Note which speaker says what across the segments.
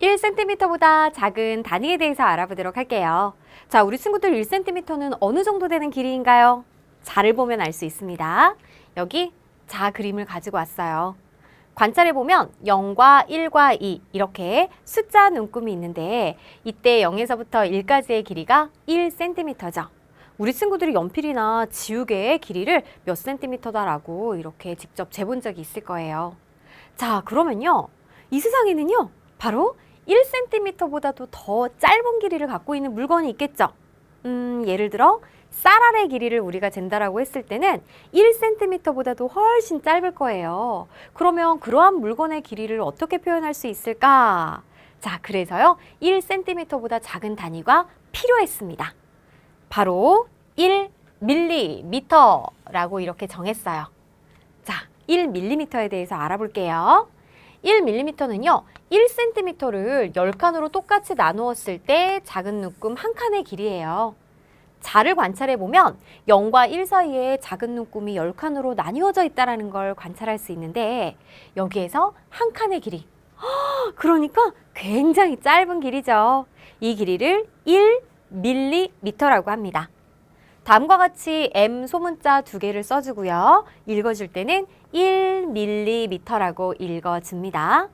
Speaker 1: 1cm보다 작은 단위에 대해서 알아보도록 할게요. 자, 우리 친구들 1cm는 어느 정도 되는 길이인가요? 자를 보면 알 수 있습니다. 여기 자 그림을 가지고 왔어요. 관찰해보면 0과 1과 2 이렇게 숫자 눈금이 있는데 이때 0에서부터 1까지의 길이가 1cm죠. 우리 친구들이 연필이나 지우개의 길이를 몇 cm다라고 이렇게 직접 재본 적이 있을 거예요. 자, 그러면요. 이 세상에는요. 바로 1cm보다도 더 짧은 길이를 갖고 있는 물건이 있겠죠. 예를 들어 쌀알의 길이를 우리가 잰다라고 했을 때는 1cm보다도 훨씬 짧을 거예요. 그러면 그러한 물건의 길이를 어떻게 표현할 수 있을까? 자, 그래서요. 1cm보다 작은 단위가 필요했습니다. 바로 1mm라고 이렇게 정했어요. 자, 1mm에 대해서 알아볼게요. 1mm는요, 1cm를 10칸으로 똑같이 나누었을 때 작은 눈금 한 칸의 길이에요. 자를 관찰해보면 0과 1 사이에 작은 눈금이 10칸으로 나뉘어져 있다는 걸 관찰할 수 있는데 여기에서 한 칸의 길이, 그러니까 굉장히 짧은 길이죠. 이 길이를 1mm라고 합니다. 다음과 같이 M 소문자 두 개를 써주고요. 읽어줄 때는 1mm라고 읽어줍니다.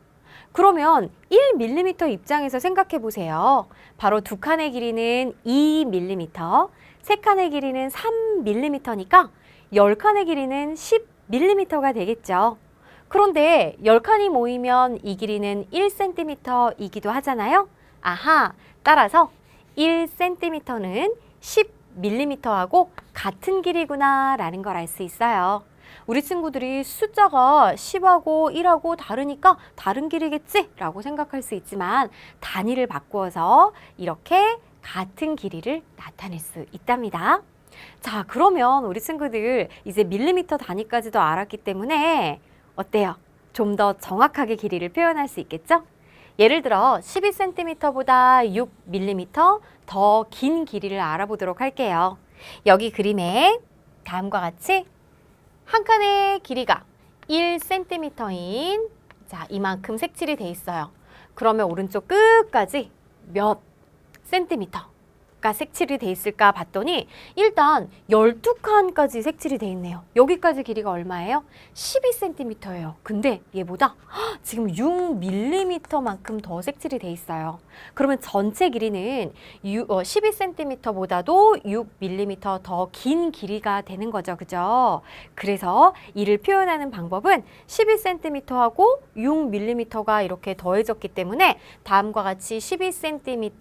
Speaker 1: 그러면 1mm 입장에서 생각해 보세요. 바로 두 칸의 길이는 2mm, 세 칸의 길이는 3mm니까 10칸의 길이는 10mm가 되겠죠. 그런데 10칸이 모이면 이 길이는 1cm이기도 하잖아요. 아하, 따라서 1cm는 10mm하고 같은 길이구나 라는 걸 알 수 있어요. 우리 친구들이 숫자가 10하고 1하고 다르니까 다른 길이겠지 라고 생각할 수 있지만 단위를 바꾸어서 이렇게 같은 길이를 나타낼 수 있답니다. 자, 그러면 우리 친구들 이제 밀리미터 단위까지도 알았기 때문에 어때요? 좀 더 정확하게 길이를 표현할 수 있겠죠? 예를 들어 12cm보다 6mm 더 긴 길이를 알아보도록 할게요. 여기 그림에 다음과 같이 한 칸의 길이가 1cm인 자, 이만큼 색칠이 돼 있어요. 그러면 오른쪽 끝까지 몇 센티미터가 색칠이 돼 있을까 봤더니 일단 12칸까지 색칠이 돼 있네요. 여기까지 길이가 얼마예요? 12cm예요. 근데 얘보다 지금 6mm만큼 더 색칠이 돼 있어요. 그러면 전체 길이는 12cm보다도 6mm 더 긴 길이가 되는 거죠. 그죠? 그래서 이를 표현하는 방법은 12cm하고 6mm가 이렇게 더해졌기 때문에 다음과 같이 12cm,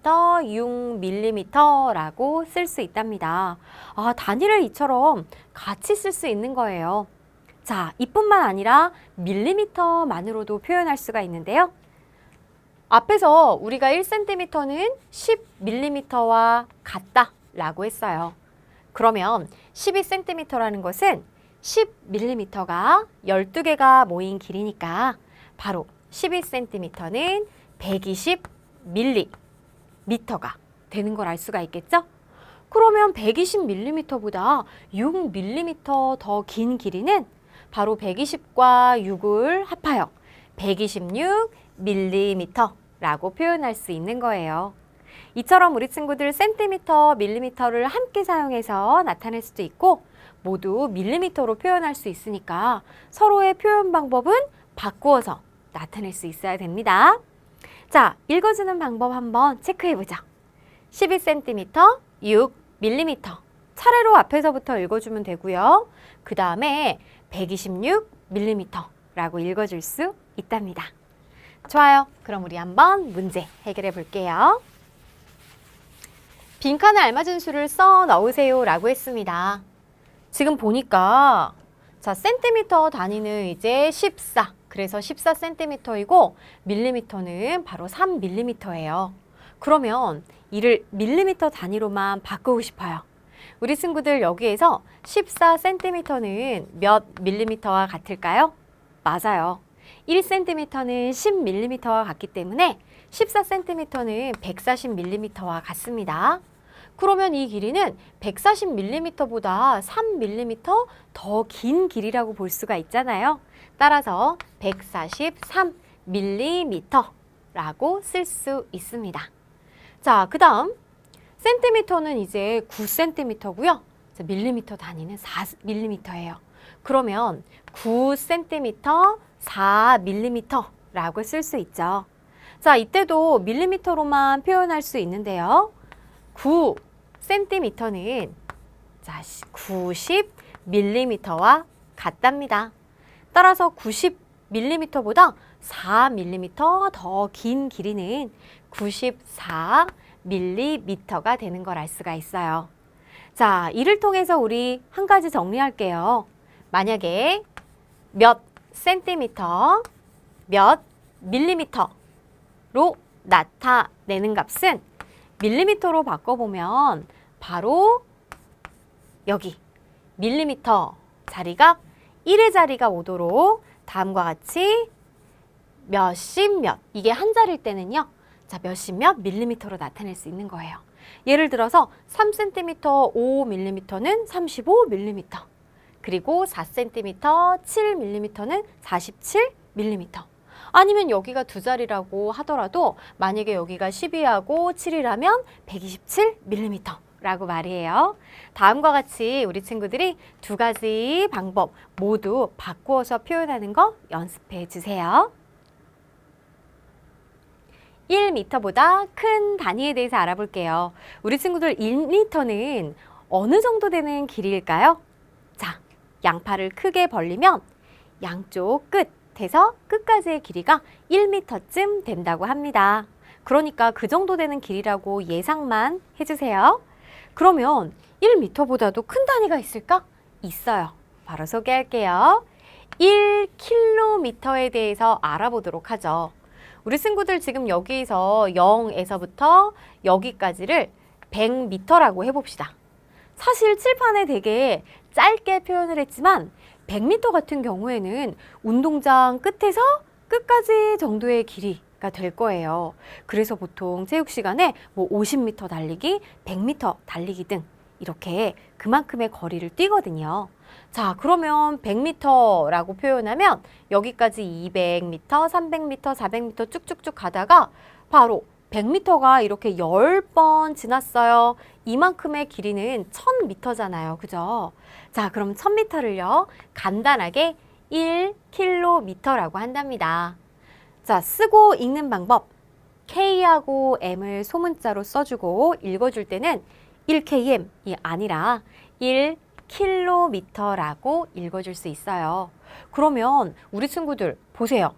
Speaker 1: 6mm라고 쓸 수 있답니다. 아, 단위를 이처럼 같이 쓸 수 있는 거예요. 자, 이뿐만 아니라 밀리미터만으로도 표현할 수가 있는데요. 앞에서 우리가 1cm는 10mm와 같다라고 했어요. 그러면 12cm라는 것은 10mm가 12개가 모인 길이니까 바로 12cm는 120mm가 되는 걸 알 수가 있겠죠? 그러면 120mm보다 6mm 더 긴 길이는 바로 120과 6을 합하여 126mm라고 표현할 수 있는 거예요. 이처럼 우리 친구들 센티미터, 밀리미터를 함께 사용해서 나타낼 수도 있고 모두 밀리미터로 표현할 수 있으니까 서로의 표현 방법은 바꾸어서 나타낼 수 있어야 됩니다. 자, 읽어주는 방법 한번 체크해보자. 12cm, 6mm. 차례로 앞에서부터 읽어주면 되고요. 그 다음에 126mm라고 읽어줄 수 있답니다. 좋아요. 그럼 우리 한번 문제 해결해 볼게요. 빈칸에 알맞은 수를 써 넣으세요 라고 했습니다. 지금 보니까 자, 센티미터 단위는 이제 14. 그래서 14cm이고 밀리미터는 바로 3mm예요. 그러면 이를 밀리미터 단위로만 바꾸고 싶어요. 우리 친구들 여기에서 14cm는 몇 밀리미터와 같을까요? 맞아요. 1cm는 10mm와 같기 때문에 14cm는 140mm와 같습니다. 그러면 이 길이는 140mm보다 3mm 더 긴 길이라고 볼 수가 있잖아요. 따라서 143mm 라고 쓸 수 있습니다. 자, 그 다음 센티미터는 이제 9cm고요. 밀리미터 단위는 4mm예요. 그러면 9cm, 4mm라고 쓸 수 있죠. 자, 이때도 밀리미터로만 표현할 수 있는데요. 9cm는 90mm와 같답니다. 따라서 90mm보다 4mm 더 긴 길이는 94mm가 되는 걸 알 수가 있어요. 자, 이를 통해서 우리 한 가지 정리할게요. 만약에 몇 센티미터, 몇 밀리미터로 나타내는 값은 밀리미터로 바꿔보면 바로 여기 밀리미터 자리가 1의 자리가 오도록 다음과 같이 몇십 몇, 이게 한 자리일 때는요. 자, 몇십 몇 밀리미터로 나타낼 수 있는 거예요. 예를 들어서 3cm 5mm는 35mm, 그리고 4cm 7mm는 47mm. 아니면 여기가 두 자리라고 하더라도 만약에 여기가 12하고 7이라면 127mm 라고 말이에요. 다음과 같이 우리 친구들이 두 가지 방법 모두 바꾸어서 표현하는 거 연습해 주세요. 1m보다 큰 단위에 대해서 알아볼게요. 우리 친구들 1m는 어느 정도 되는 길이일까요? 자, 양팔을 크게 벌리면 양쪽 끝에서 끝까지의 길이가 1m쯤 된다고 합니다. 그러니까 그 정도 되는 길이라고 예상만 해주세요. 그러면 1m보다도 큰 단위가 있을까? 있어요. 바로 소개할게요. 1km에 대해서 알아보도록 하죠. 우리 친구들 지금 여기서 0에서부터 여기까지를 100m라고 해봅시다. 사실 칠판에 되게 짧게 표현을 했지만 100m 같은 경우에는 운동장 끝에서 끝까지 정도의 길이가 될 거예요. 그래서 보통 체육 시간에 뭐 50m 달리기, 100m 달리기 등 이렇게 그만큼의 거리를 뛰거든요. 자, 그러면 100m라고 표현하면 여기까지 200m, 300m, 400m 쭉쭉쭉 가다가 바로 100m가 이렇게 10번 지났어요. 이만큼의 길이는 1000m잖아요. 그죠? 자, 그럼 1000m를요. 간단하게 1km라고 한답니다. 자, 쓰고 읽는 방법. K하고 M을 소문자로 써주고 읽어줄 때는 1km이 아니라 1km라고 읽어줄 수 있어요. 그러면 우리 친구들 보세요.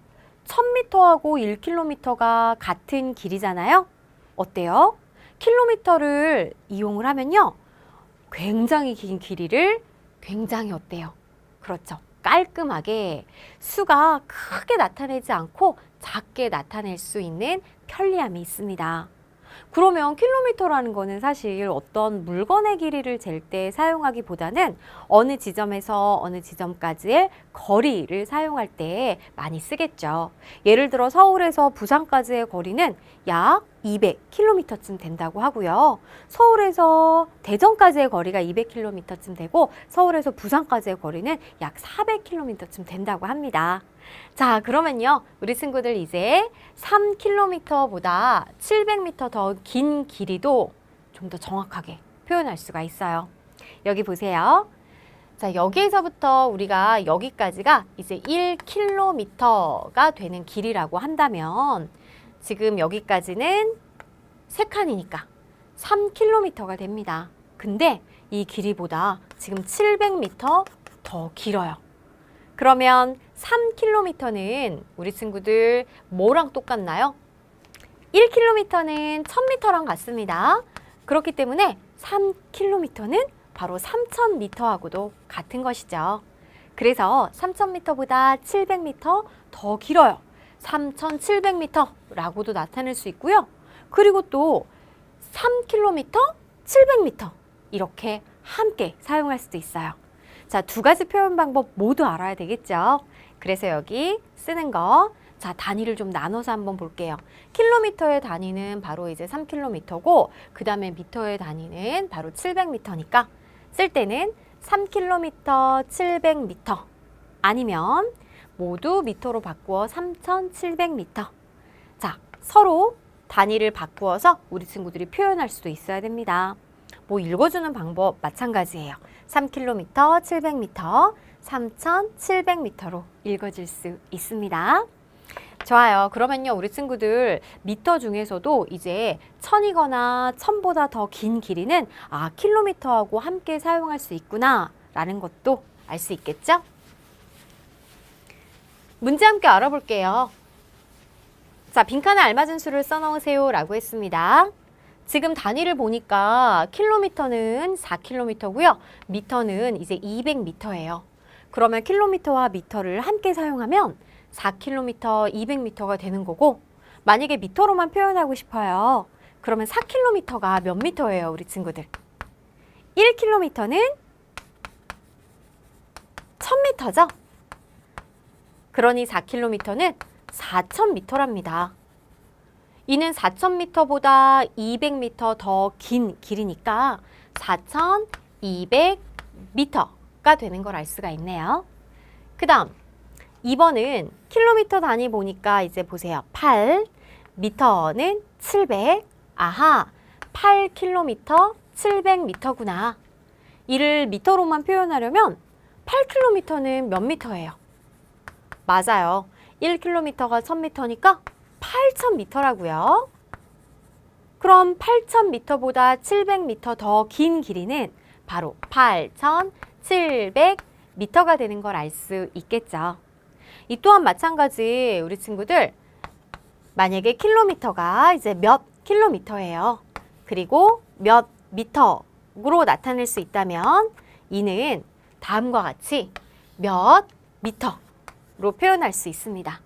Speaker 1: 1000m하고 1km가 같은 길이잖아요. 어때요? 킬로미터를 이용을 하면요. 굉장히 긴 길이를 굉장히 어때요? 그렇죠. 깔끔하게 수가 크게 나타내지 않고 작게 나타낼 수 있는 편리함이 있습니다. 그러면 킬로미터라는 거는 사실 어떤 물건의 길이를 잴 때 사용하기보다는 어느 지점에서 어느 지점까지의 거리를 사용할 때 많이 쓰겠죠. 예를 들어 서울에서 부산까지의 거리는 약 200km쯤 된다고 하고요. 서울에서 대전까지의 거리가 200km쯤 되고 서울에서 부산까지의 거리는 약 400km쯤 된다고 합니다. 자, 그러면요. 우리 친구들 이제 3km보다 700m 더 긴 길이도 좀 더 정확하게 표현할 수가 있어요. 여기 보세요. 자, 여기에서부터 우리가 여기까지가 이제 1km가 되는 길이라고 한다면 지금 여기까지는 3칸이니까 3km가 됩니다. 근데 이 길이보다 지금 700m 더 길어요. 그러면 3km는 우리 친구들 뭐랑 똑같나요? 1km는 1000m랑 같습니다. 그렇기 때문에 3km는 바로 3000m하고도 같은 것이죠. 그래서 3000m보다 700m 더 길어요. 3700m라고도 나타낼 수 있고요. 그리고 또 3km, 700m 이렇게 함께 사용할 수도 있어요. 자, 두 가지 표현 방법 모두 알아야 되겠죠? 그래서 여기 쓰는 거, 자, 단위를 좀 나눠서 한번 볼게요. 킬로미터의 단위는 바로 이제 3km고, 그 다음에 미터의 단위는 바로 700m니까 쓸 때는 3km, 700m 아니면 모두 미터로 바꾸어 3700m. 자, 서로 단위를 바꾸어서 우리 친구들이 표현할 수도 있어야 됩니다. 뭐 읽어주는 방법 마찬가지예요. 3km, 700m, 3,700m로 읽어질 수 있습니다. 좋아요. 그러면요, 우리 친구들 미터 중에서도 이제 1000이거나 1000보다 더 긴 길이는 킬로미터하고 함께 사용할 수 있구나 라는 것도 알 수 있겠죠? 문제 함께 알아볼게요. 자, 빈칸에 알맞은 수를 써넣으세요 라고 했습니다. 지금 단위를 보니까 킬로미터는 4km고요. 미터는 이제 200m예요. 그러면 킬로미터와 미터를 함께 사용하면 4km, 200m가 되는 거고, 만약에 미터로만 표현하고 싶어요. 그러면 4km가 몇 미터예요, 우리 친구들? 1km는 1000m죠? 그러니 4km는 4000m랍니다. 이는 4000m보다 200m 더 긴 길이니까 4200m가 되는 걸 알 수가 있네요. 그 다음 2번은 킬로미터 단위 보니까 이제 보세요. 8, 미터는 700. 아하, 8km, 700m구나. 이를 미터로만 표현하려면 8km는 몇 미터예요? 맞아요. 1km가 1000m니까 8000m라고요. 그럼 8000m보다 700m 더 긴 길이는 바로 8700m가 되는 걸 알 수 있겠죠. 이 또한 마찬가지 우리 친구들 만약에 킬로미터가 이제 몇 킬로미터예요. 그리고 몇 미터로 나타낼 수 있다면 이는 다음과 같이 몇 미터로 표현할 수 있습니다.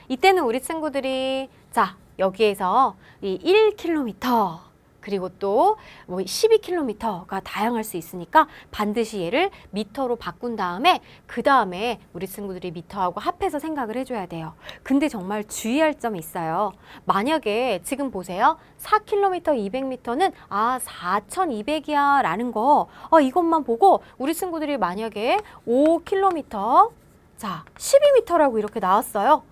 Speaker 1: 이때는 우리 친구들이 자 여기에서 이 1km 그리고 또 뭐 12km가 다양할 수 있으니까 반드시 얘를 미터로 바꾼 다음에 그 다음에 우리 친구들이 미터하고 합해서 생각을 해줘야 돼요. 근데 정말 주의할 점이 있어요. 만약에 지금 보세요. 4km, 200m는 4200이야 라는 거 이것만 보고 우리 친구들이 만약에 5km 자 12m라고 이렇게 나왔어요.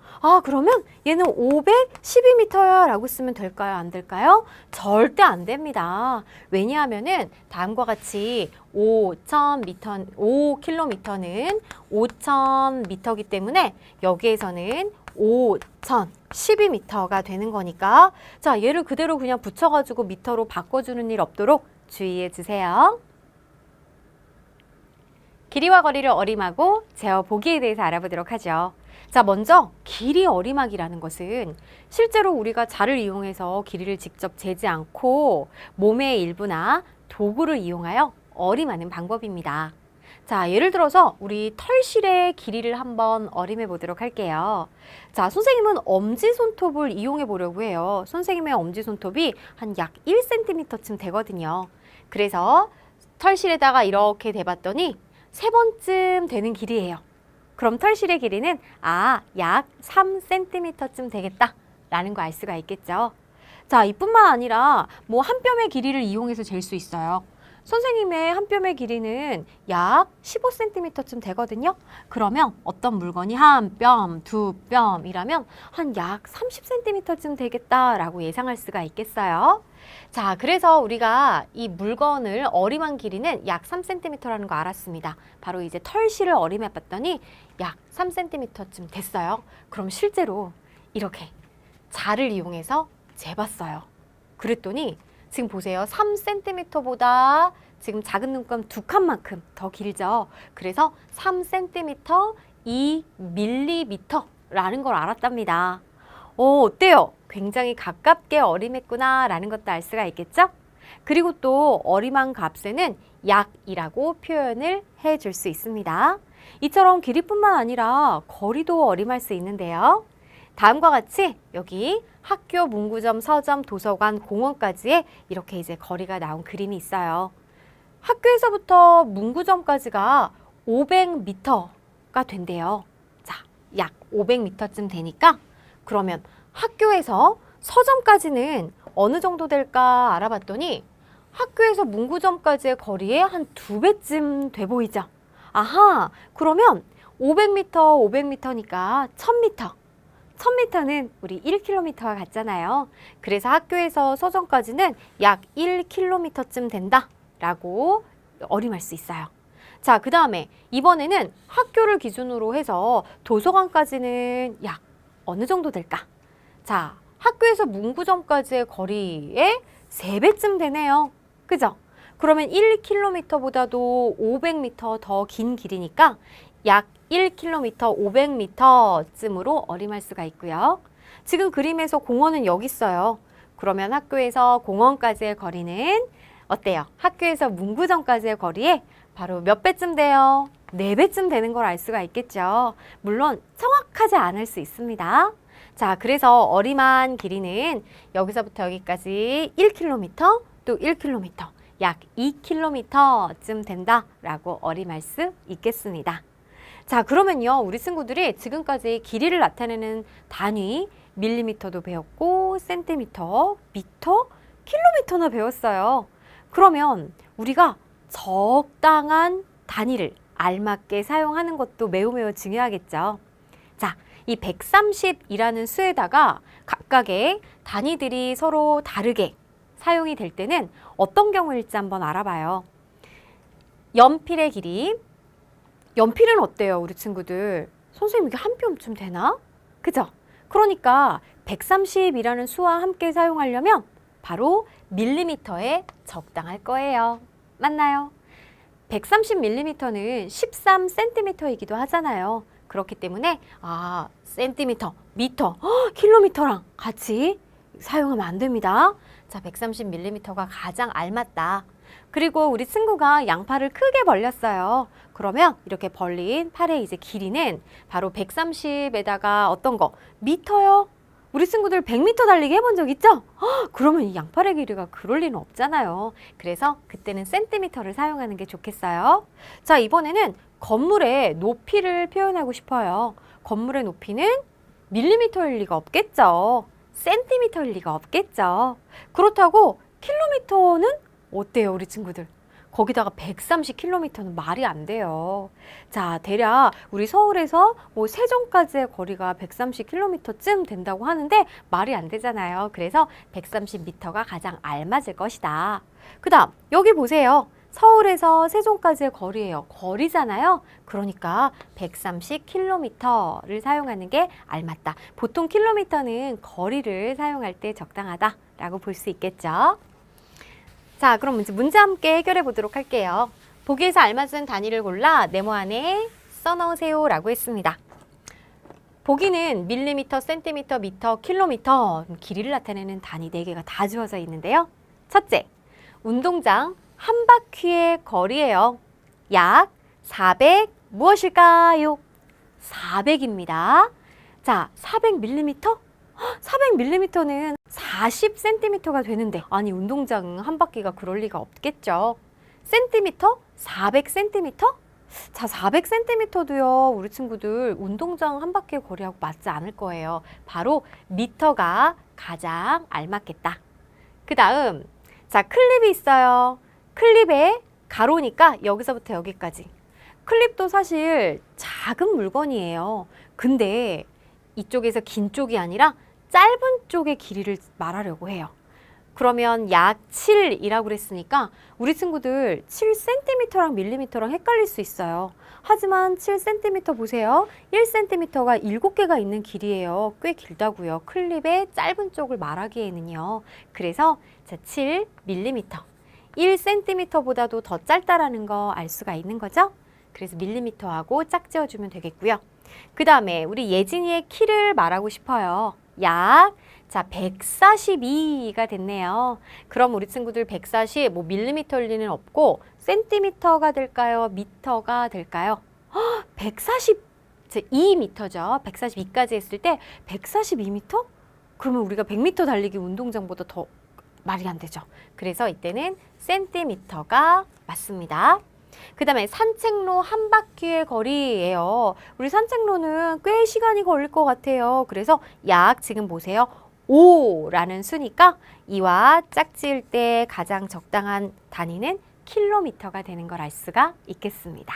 Speaker 1: 그러면 얘는 512m야 라고 쓰면 될까요? 안 될까요? 절대 안 됩니다. 왜냐하면은 다음과 같이 5km는 5000m이기 때문에 여기에서는 5012m가 되는 거니까 자 얘를 그대로 그냥 붙여가지고 미터로 바꿔주는 일 없도록 주의해 주세요. 길이와 거리를 어림하고 재어보기에 대해서 알아보도록 하죠. 자, 먼저 길이 어림하기라는 것은 실제로 우리가 자를 이용해서 길이를 직접 재지 않고 몸의 일부나 도구를 이용하여 어림하는 방법입니다. 자, 예를 들어서 우리 털실의 길이를 한번 어림해 보도록 할게요. 자, 선생님은 엄지손톱을 이용해 보려고 해요. 선생님의 엄지손톱이 한 약 1cm쯤 되거든요. 그래서 털실에다가 이렇게 대봤더니 3번쯤 되는 길이에요. 그럼 털실의 길이는 약 3cm쯤 되겠다 라는 거 알 수가 있겠죠. 자, 이뿐만 아니라 뭐 한 뼘의 길이를 이용해서 잴 수 있어요. 선생님의 한 뼘의 길이는 약 15cm쯤 되거든요. 그러면 어떤 물건이 한 뼘, 두 뼘이라면 한 약 30cm쯤 되겠다라고 예상할 수가 있겠어요. 자, 그래서 우리가 이 물건을 어림한 길이는 약 3cm라는 거 알았습니다. 바로 이제 털실을 어림해 봤더니 약 3cm쯤 됐어요. 그럼 실제로 이렇게 자를 이용해서 재봤어요. 그랬더니 지금 보세요. 3cm보다 지금 작은 눈금 2칸만큼 더 길죠. 그래서 3cm, 2mm라는 걸 알았답니다. 어때요? 굉장히 가깝게 어림했구나 라는 것도 알 수가 있겠죠? 그리고 또 어림한 값에는 약이라고 표현을 해줄 수 있습니다. 이처럼 길이뿐만 아니라 거리도 어림할 수 있는데요. 다음과 같이 여기 학교, 문구점, 서점, 도서관, 공원까지의 이렇게 이제 거리가 나온 그림이 있어요. 학교에서부터 문구점까지가 500m가 된대요. 자, 약 500m쯤 되니까 그러면 학교에서 서점까지는 어느 정도 될까 알아봤더니 학교에서 문구점까지의 거리의 한 2배쯤 돼 보이죠? 아하, 그러면 500m, 500m니까 1000m. 1000m는 우리 1km와 같잖아요. 그래서 학교에서 서점까지는 약 1km쯤 된다라고 어림할 수 있어요. 자, 그 다음에 이번에는 학교를 기준으로 해서 도서관까지는 약 어느 정도 될까? 자, 학교에서 문구점까지의 거리의 3배쯤 되네요. 그죠? 그러면 1km보다도 500m 더 긴 길이니까 약 1km 500m쯤으로 어림할 수가 있고요. 지금 그림에서 공원은 여기 있어요. 그러면 학교에서 공원까지의 거리는 어때요? 학교에서 문구점까지의 거리에 바로 몇 배쯤 돼요? 4배쯤 되는 걸 알 수가 있겠죠. 물론 정확하지 않을 수 있습니다. 자, 그래서 어림한 길이는 여기서부터 여기까지 1km, 또 1km, 약 2km쯤 된다라고 어림할 수 있겠습니다. 자, 그러면요, 우리 친구들이 지금까지 길이를 나타내는 단위 밀리미터도 배웠고 센티미터, 미터, 킬로미터나 배웠어요. 그러면 우리가 적당한 단위를 알맞게 사용하는 것도 매우 중요하겠죠. 자, 이 130이라는 수에다가 각각의 단위들이 서로 다르게 사용이 될 때는 어떤 경우일지 한번 알아봐요. 연필의 길이. 연필은 어때요, 우리 친구들? 선생님, 이게 한 뼘쯤 되나? 그죠? 그러니까 130이라는 수와 함께 사용하려면 바로 밀리미터에 적당할 거예요. 맞나요? 130mm는 13cm이기도 하잖아요. 그렇기 때문에 센티미터, 미터, 킬로미터랑 같이 사용하면 안 됩니다. 자, 130mm가 가장 알맞다. 그리고 우리 친구가 양팔을 크게 벌렸어요. 그러면 이렇게 벌린 팔의 이제 길이는 바로 130에다가 어떤 거? 미터요? 우리 친구들 100m 달리기 해본 적 있죠? 그러면 이 양팔의 길이가 그럴 리는 없잖아요. 그래서 그때는 센티미터를 사용하는 게 좋겠어요. 자, 이번에는 건물의 높이를 표현하고 싶어요. 건물의 높이는 밀리미터일 리가 없겠죠. 센티미터일 리가 없겠죠. 그렇다고 킬로미터는 어때요, 우리 친구들? 거기다가 130km는 말이 안 돼요. 자, 대략 우리 서울에서 세종까지의 거리가 130km쯤 된다고 하는데 말이 안 되잖아요. 그래서 130m가 가장 알맞을 것이다. 그 다음 여기 보세요. 서울에서 세종까지의 거리예요. 거리잖아요. 그러니까 130km를 사용하는 게 알맞다. 보통 킬로미터는 거리를 사용할 때 적당하다라고 볼 수 있겠죠. 자, 그럼 이제 문제 함께 해결해 보도록 할게요. 보기에서 알맞은 단위를 골라 네모 안에 써넣으세요 라고 했습니다. 보기는 밀리미터, 센티미터, 미터, 킬로미터 길이를 나타내는 단위 4개가 다 주어져 있는데요. 첫째, 운동장 한 바퀴의 거리예요. 약 400 무엇일까요? 400입니다. 자, 400mm? 400mm는 40cm가 되는데 아니 운동장 한 바퀴가 그럴 리가 없겠죠. 센티미터? 400cm? 자, 400cm도요. 우리 친구들 운동장 한 바퀴의 거리하고 맞지 않을 거예요. 바로 미터가 가장 알맞겠다. 그 다음 자, 클립이 있어요. 클립의 가로니까 여기서부터 여기까지. 클립도 사실 작은 물건이에요. 근데 이쪽에서 긴 쪽이 아니라 짧은 쪽의 길이를 말하려고 해요. 그러면 약 7이라고 그랬으니까 우리 친구들 7cm랑 밀리미터랑 헷갈릴 수 있어요. 하지만 7cm 보세요. 1cm가 7개가 있는 길이에요. 꽤 길다고요. 클립의 짧은 쪽을 말하기에는요. 그래서 자, 7mm. 1cm보다도 더 짧다라는 거 알 수가 있는 거죠. 그래서 밀리미터하고 짝지어주면 되겠고요. 그 다음에 우리 예진이의 키를 말하고 싶어요. 약 142가 됐네요. 그럼 우리 친구들 140, 밀리미터일 리는 없고 센티미터가 될까요? 미터가 될까요? 142m죠. 142까지 했을 때 142m? 그러면 우리가 100m 달리기 운동장보다 더 말이 안 되죠. 그래서 이때는 센티미터가 맞습니다. 그 다음에 산책로 한 바퀴의 거리예요. 우리 산책로는 꽤 시간이 걸릴 것 같아요. 그래서 약 지금 보세요. 5라는 수니까 이와 짝지을 때 가장 적당한 단위는 킬로미터가 되는 걸 알 수가 있겠습니다.